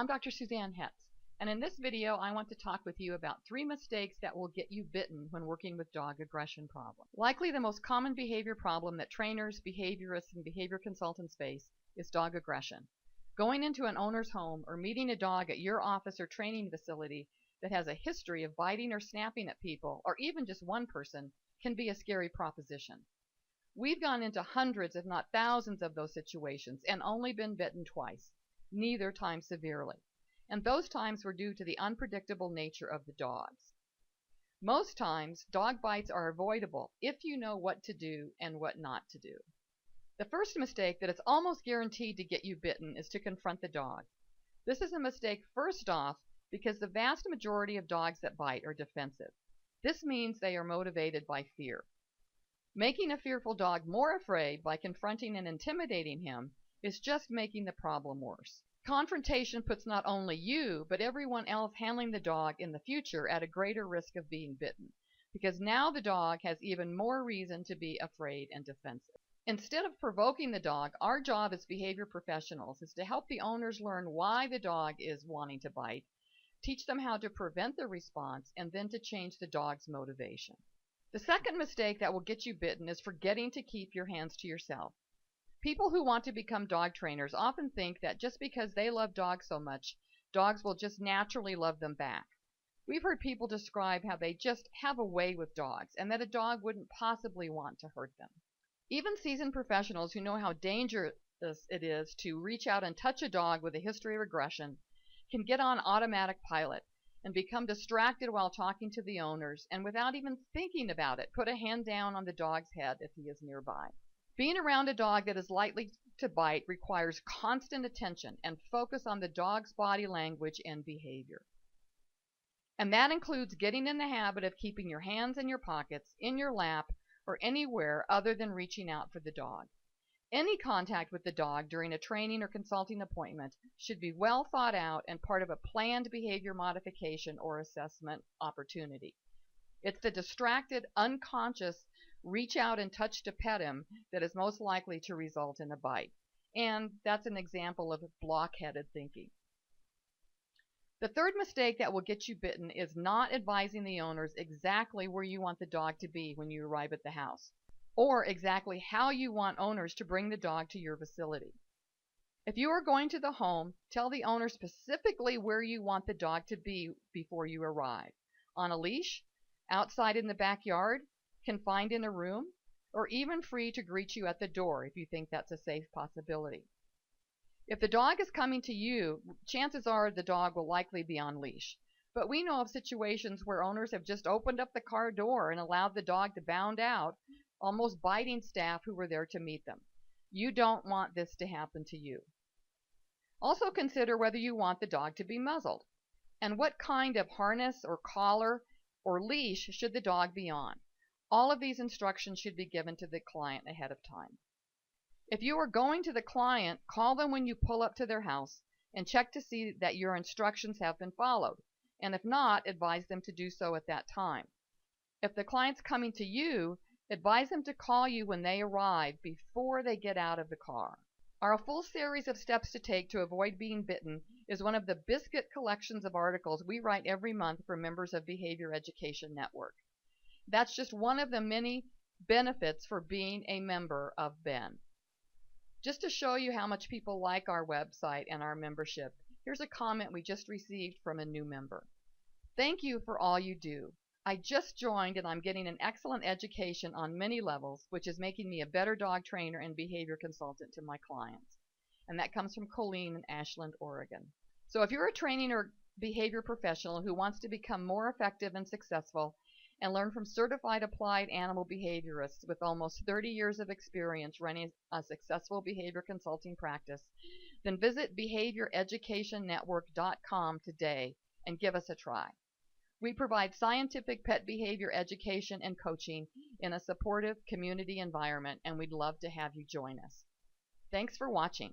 Dr. Suzanne Hetz, and in this video I want to talk with you about 3 mistakes that will get you bitten when working with dog aggression problems. Likely the most common behavior problem that trainers, behaviorists, and behavior consultants face is dog aggression. Going into an owner's home or meeting a dog at your office or training facility that has a history of biting or snapping at people, or even just one person, can be a scary proposition. We've gone into hundreds, if not thousands, of those situations and only been bitten twice, neither time severely. And those times were due to the unpredictable nature of the dogs. Most times, dog bites are avoidable if you know what to do and what not to do. The first mistake that is almost guaranteed to get you bitten is to confront the dog. This is a mistake first off because the vast majority of dogs that bite are defensive. This means they are motivated by fear. Making a fearful dog more afraid by confronting and intimidating him is just making the problem worse. Confrontation puts not only you, but everyone else handling the dog in the future at a greater risk of being bitten, because now the dog has even more reason to be afraid and defensive. Instead of provoking the dog, our job as behavior professionals is to help the owners learn why the dog is wanting to bite, teach them how to prevent the response, and then to change the dog's motivation. The second mistake that will get you bitten is forgetting to keep your hands to yourself. People who want to become dog trainers often think that just because they love dogs so much, dogs will just naturally love them back. We've heard people describe how they just have a way with dogs and that a dog wouldn't possibly want to hurt them. Even seasoned professionals who know how dangerous it is to reach out and touch a dog with a history of aggression can get on automatic pilot and become distracted while talking to the owners, and without even thinking about it, put a hand down on the dog's head if he is nearby. Being around a dog that is likely to bite requires constant attention and focus on the dog's body language and behavior. And that includes getting in the habit of keeping your hands in your pockets, in your lap, or anywhere other than reaching out for the dog. Any contact with the dog during a training or consulting appointment should be well thought out and part of a planned behavior modification or assessment opportunity. It's the distracted, unconscious reach out and touch to pet him that is most likely to result in a bite. And that's an example of blockheaded thinking. The third mistake that will get you bitten is not advising the owners exactly where you want the dog to be when you arrive at the house, or exactly how you want owners to bring the dog to your facility. If you are going to the home, tell the owner specifically where you want the dog to be before you arrive. On a leash, outside in the backyard, confined in a room, or even free to greet you at the door if you think that's a safe possibility. If the dog is coming to you, chances are the dog will likely be on leash. But we know of situations where owners have just opened up the car door and allowed the dog to bound out, almost biting staff who were there to meet them. You don't want this to happen to you. Also consider whether you want the dog to be muzzled, and what kind of harness or collar or leash should the dog be on. All of these instructions should be given to the client ahead of time. If you are going to the client, call them when you pull up to their house and check to see that your instructions have been followed, and if not, advise them to do so at that time. If the client's coming to you, advise them to call you when they arrive before they get out of the car. Our full series of steps to take to avoid being bitten is one of the biscuit collections of articles we write every month for members of Behavior Education Network. That's just one of the many benefits for being a member of BEN. Just to show you how much people like our website and our membership, here's a comment we just received from a new member. Thank you for all you do. I just joined and I'm getting an excellent education on many levels, which is making me a better dog trainer and behavior consultant to my clients. And that comes from Colleen in Ashland, Oregon. So if you're a training or behavior professional who wants to become more effective and successful and learn from certified applied animal behaviorists with almost 30 years of experience running a successful behavior consulting practice, then visit behavioreducationnetwork.com today and give us a try. We provide scientific pet behavior education and coaching in a supportive community environment, and we'd love to have you join us. Thanks for watching.